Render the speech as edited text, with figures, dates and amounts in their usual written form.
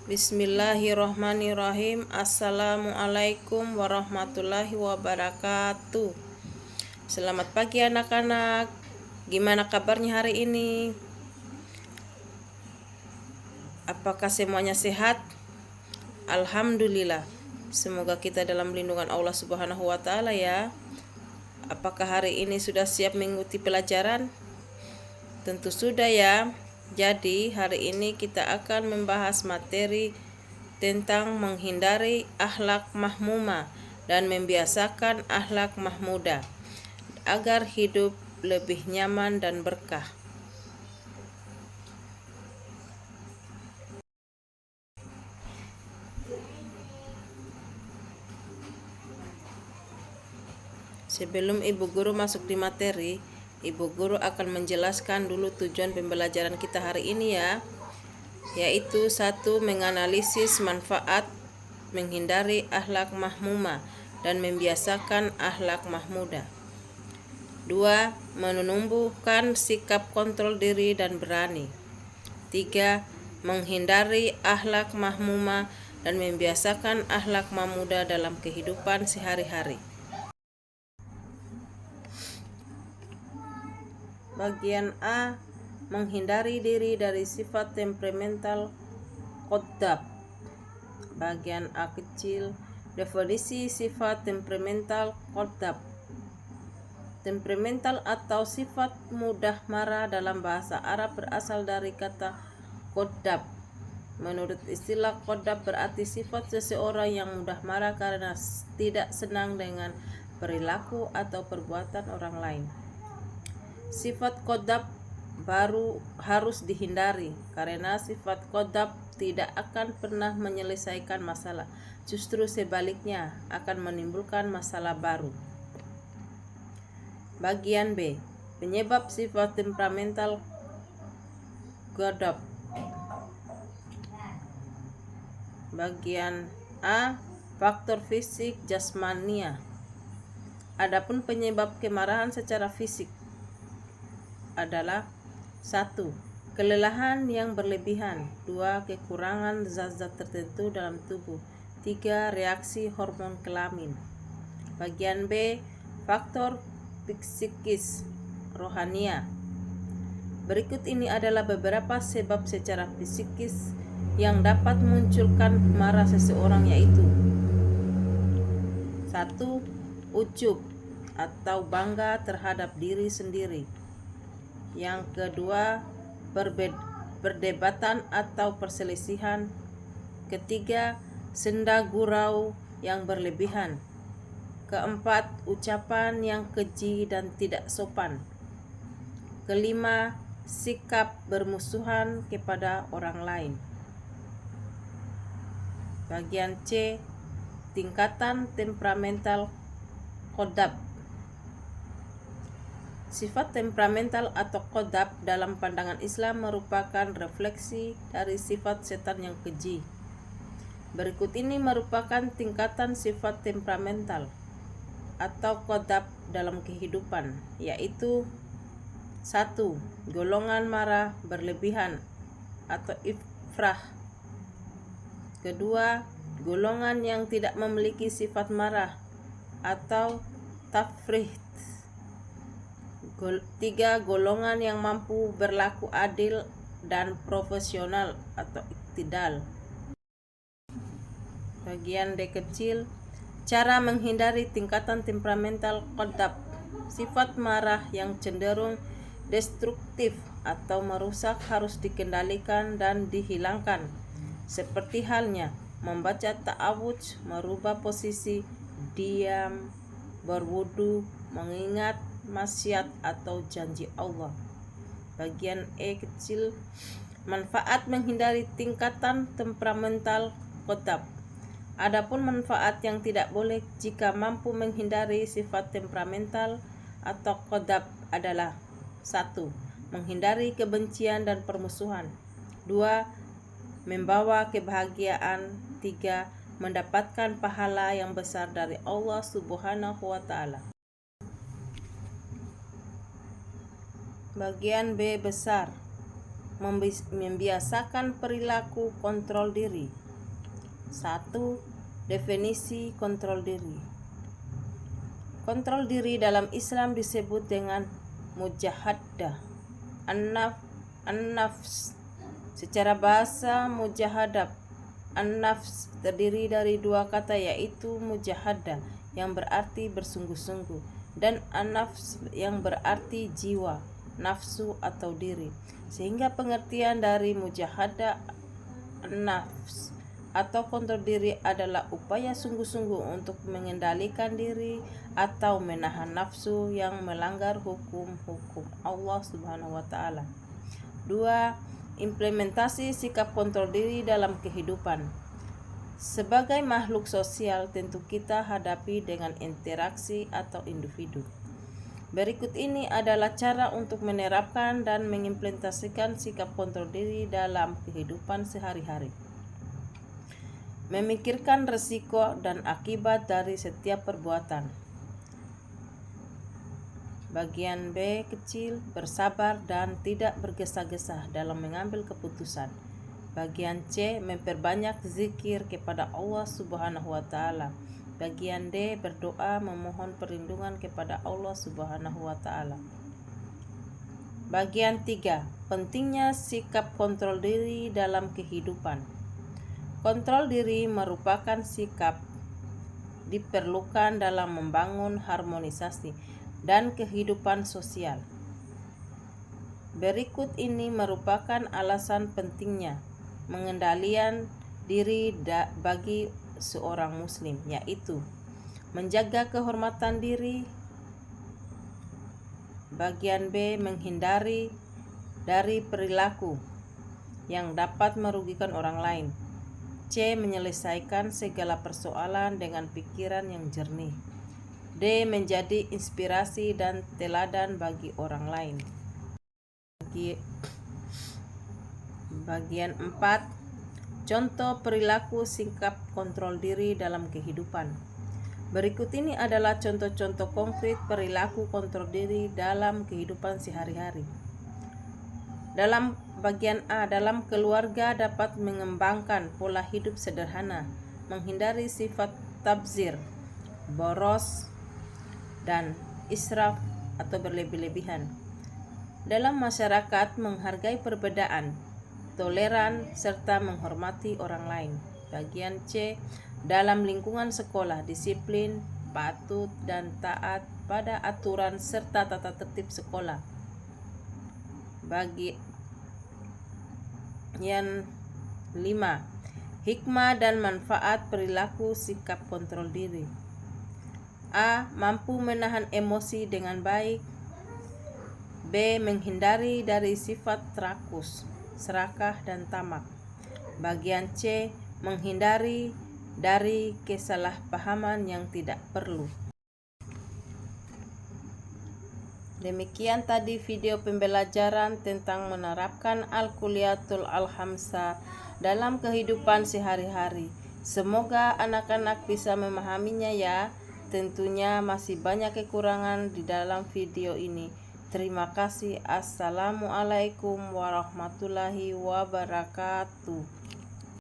Bismillahirrohmanirrohim. Assalamualaikum warahmatullahi wabarakatuh. Selamat pagi anak-anak. Gimana kabarnya hari ini? Apakah semuanya sehat? Alhamdulillah. Semoga kita dalam lindungan Allah Subhanahu wa taala ya. Apakah hari ini sudah siap mengikuti pelajaran? Tentu sudah ya. Jadi hari ini kita akan membahas materi tentang menghindari akhlak mahmumah dan membiasakan akhlak mahmudah agar hidup lebih nyaman dan berkah. Sebelum Ibu Guru masuk di materi, Ibu Guru akan menjelaskan dulu tujuan pembelajaran kita hari ini ya, yaitu 1. Menganalisis manfaat menghindari akhlak mahmumah dan membiasakan akhlak mahmudah. 2. Menumbuhkan sikap kontrol diri dan berani. 3. Menghindari akhlak mahmumah dan membiasakan akhlak mahmudah dalam kehidupan sehari-hari. Bagian A. Menghindari diri dari sifat temperamental qadhab. Bagian A kecil. Definisi sifat temperamental qadhab. Temperamental atau sifat mudah marah dalam bahasa Arab berasal dari kata qadhab. Menurut istilah qadhab berarti sifat seseorang yang mudah marah karena tidak senang dengan perilaku atau perbuatan orang lain. Sifat qadhab baru harus dihindari karena sifat qadhab tidak akan pernah menyelesaikan masalah, justru sebaliknya akan menimbulkan masalah baru. Bagian B. Penyebab sifat temperamental qadhab. Bagian A. Faktor fisik jasmania. Adapun penyebab kemarahan secara fisik adalah 1. Kelelahan yang berlebihan. 2. Kekurangan zat-zat tertentu dalam tubuh. 3. Reaksi hormon kelamin. Bagian B. Faktor psikis rohania. Berikut ini adalah beberapa sebab secara psikis yang dapat memunculkan marah seseorang, yaitu 1. Ujub atau bangga terhadap diri sendiri. Yang kedua, perdebatan atau perselisihan. Ketiga, senda gurau yang berlebihan. Keempat, ucapan yang keji dan tidak sopan. Kelima, sikap bermusuhan kepada orang lain. Bagian C. Tingkatan temperamental qadhab. Sifat temperamental atau qadhab dalam pandangan Islam merupakan refleksi dari sifat setan yang keji. Berikut ini merupakan tingkatan sifat temperamental atau qadhab dalam kehidupan, yaitu 1. Golongan marah berlebihan atau ifrah. Kedua, golongan yang tidak memiliki sifat marah atau tafrih. 3. Golongan yang mampu berlaku adil dan profesional atau iktidal. Bagian D kecil. Cara menghindari tingkatan temperamental qadhab. Sifat marah yang cenderung destruktif atau merusak harus dikendalikan dan dihilangkan, seperti halnya membaca ta'awudz, merubah posisi, diam, berwudu, mengingat maksiat atau janji Allah. Bagian E kecil. Manfaat menghindari tingkatan temperamental qadhab. Adapun manfaat yang tidak boleh jika mampu menghindari sifat temperamental atau qadhab adalah 1. Menghindari kebencian dan permusuhan. 2. Membawa kebahagiaan. 3. Mendapatkan pahala yang besar dari Allah Subhanahu wa taala. Bagian B besar. Membiasakan perilaku kontrol diri. 1. Definisi kontrol diri. Kontrol diri dalam Islam disebut dengan mujahadah an-nafs. Secara bahasa, mujahadah an-nafs terdiri dari dua kata, yaitu mujahadah yang berarti bersungguh-sungguh dan an-nafs yang berarti jiwa, nafsu atau diri. Sehingga pengertian dari mujahadah an-nafs atau kontrol diri adalah upaya sungguh-sungguh untuk mengendalikan diri atau menahan nafsu yang melanggar hukum-hukum Allah Subhanahu wa taala. 2. Implementasi sikap kontrol diri dalam kehidupan. Sebagai makhluk sosial, tentu kita hadapi dengan interaksi atau individu. Berikut ini adalah cara untuk menerapkan dan mengimplementasikan sikap kontrol diri dalam kehidupan sehari-hari. Memikirkan risiko dan akibat dari setiap perbuatan. Bagian B kecil, bersabar dan tidak bergesa-gesa dalam mengambil keputusan. Bagian C, memperbanyak zikir kepada Allah Subhanahu wa taala. Bagian D, berdoa memohon perlindungan kepada Allah Subhanahu wa taala. Bagian 3, pentingnya sikap kontrol diri dalam kehidupan. Kontrol diri merupakan sikap diperlukan dalam membangun harmonisasi dan kehidupan sosial. Berikut ini merupakan alasan pentingnya pengendalian diri bagi seorang muslim, yaitu menjaga kehormatan diri. Bagian B, menghindari dari perilaku yang dapat merugikan orang lain. C, menyelesaikan segala persoalan dengan pikiran yang jernih. D, menjadi inspirasi dan teladan bagi orang lain. Bagian 4, contoh perilaku sikap kontrol diri dalam kehidupan. Berikut ini adalah contoh-contoh konkret perilaku kontrol diri dalam kehidupan sehari-hari. Dalam bagian A, dalam keluarga dapat mengembangkan pola hidup sederhana, menghindari sifat tabzir, boros, dan israf atau berlebih-lebihan. Dalam masyarakat, menghargai perbedaan, toleran, serta menghormati orang lain. Bagian C, dalam lingkungan sekolah, disiplin, patuh, dan taat pada aturan serta tata tertib sekolah. Bagian 5, hikmah dan manfaat perilaku sikap kontrol diri. A, mampu menahan emosi dengan baik. B, menghindari dari sifat rakus, serakah, dan tamak. Bagian C, menghindari dari kesalahpahaman yang tidak perlu. Demikian tadi video pembelajaran tentang menerapkan Al-Kuliyatul Al-Khamsah dalam kehidupan sehari-hari. Semoga anak-anak bisa memahaminya ya. Tentunya masih banyak kekurangan di dalam video ini. Terima kasih. Assalamualaikum warahmatullahi wabarakatuh.